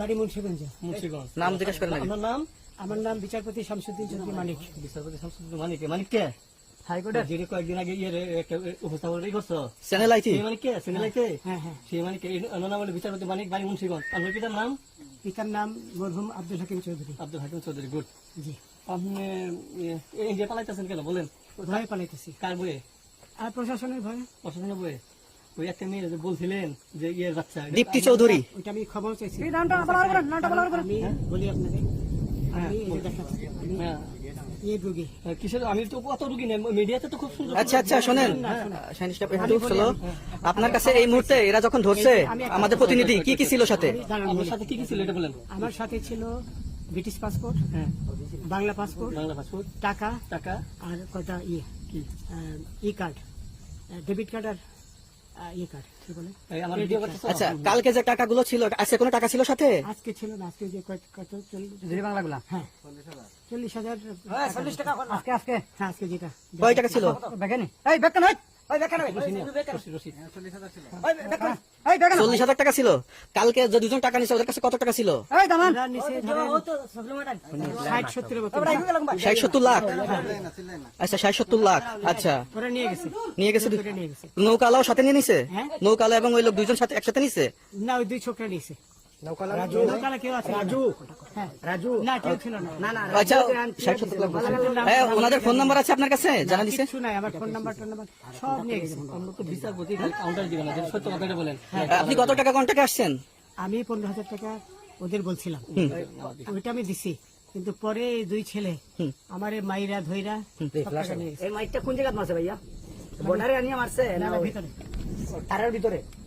বাড়ি মুন্সিগঞ্জ। মুন্সিগঞ্জ। নাম জিজ্ঞেস করেন আগে। আপনার নাম? আমার নাম বিচারপতি শামসুদ্দিন চৌধুরী মানিক, বিচারপতি শামসুদ্দিন মানিক। মানিক কে? হাইকোর্টের। যিনি কয়েকদিন আগে একটা উপস্থাপন করছো, চ্যানেল আইতি। সেই মানিক কে? সিনেলাইতে? হ্যাঁ হ্যাঁ। সেই মানিক কে? ওনার নাম হলো বিচারপতি মানিক, বাড়ি মুন্সিগঞ্জ। আপনার পিতার নাম? পিতার নাম মরহুম আব্দুল হাকিম চৌধুরী। আব্দুল হাকিম চৌধুরী। গুড। জি। আপনি ইন্ডিয়া পালাইতেছেন কেন বলেন? ভয়ে পালাইতেছি, কার বইয়ে? আর প্রশাসনের ভয়ে। প্রশাসনের বইয়ে? ওই একটা মেয়ে যে বলছিলেন যে ইয়ের বাচ্চা, দীপ্তি চৌধুরী। ওইটা আমি খবর চাইছি। হ্যাঁ? আমি বলি আপনাকে, আমি এই যে দেখাচ্ছি, আমি হ্যাঁ। এই রোগী। কিসের? আমি তো অত রুগী নেই, মিডিয়াতে তো খুব সুন্দর। আচ্ছা আচ্ছা শোনেন, শাহিন স্টাফ একটু চলো। আপনার কাছে এই মুহূর্তে এরা যখন ধরছে আমাদের প্রতিনিধি কি কি ছিল সাথে? দাঁড়ান আমার বলি। সাথে কি কি ছিল এটা বলেন। আমার সাথে ছিল ব্রিটিশ পাসপোর্ট, হ্যাঁ। বাংলা পাসপোর্ট, বাংলা পাসপোর্ট, টাকা, টাকা, আর কয়টা কি? ই কার্ড, ডেবিট কার্ড, আর ই কার্ড, কি বলে? এই আমার ভিডিও করতেছো? আচ্ছা কালকে যে টাকাগুলো ছিল আজকে কোনো টাকা ছিল সাথে? আজকে ছিল না, আজকে যে কত 40 বাংলাগুলা হ্যাঁ 40,000 40 টাকা আজকে আজকে হ্যাঁ আজকে যেটা কয় টাকা ছিল? বেকানি এই বেকান হয় ওই বেকান হয় রসিদ, রসিদ। ওই বেকান এই বেকান 40,000 টাকা ছিল। কালকে যে দুজন টাকা নিছে ওদের কাছে কত টাকা ছিল? এই দামান ওরা নিচে ধরেন 60-70 মতো 60-70 লাখ। আচ্ছা 60-70 লাখ। আচ্ছা ওরা নিয়ে গেছে, নিয়ে গেছে। ওরা নিয়ে গেছে। নৌকালাও সাথে নিয়ে নিছে? হ্যাঁ। নৌকালা এবং ওই লোক দুইজন সাথে একসাথে নিছে? না ওই দুই ছোকরা নিয়েছে। রাজু নৌকালা কেউ আছে? রাজু হ্যাঁ রাজু না কেউ ছিল না। না না আচ্ছা 60-70 লাখ বলছেন। হ্যাঁ ওনাদের ফোন নাম্বার আছে আপনার কাছে? জানা দিছে? কিছু নাই, আমার ফোন নাম্বার সব নিয়ে গেছে। আমরা তো বিচারপতি, খালি কাউন্টার দিবেন না, যেটা সত্য কথাটা বলেন। আপনি কত টাকা কন্টাক্টে আসছেন? আমি 15,000 টাকা ওদের বলছিলাম, ওইটা আমি দিছি, কিন্তু পরে এই দুই ছেলে আমার মাইরা ধইরা সব টাকা নিয়ে গেছে। এই মাইকটা কোন জায়গায় মারছে ভাইয়া বর্ডারে আনিয়ে মারছে না ভিতরে তারের ভিতরে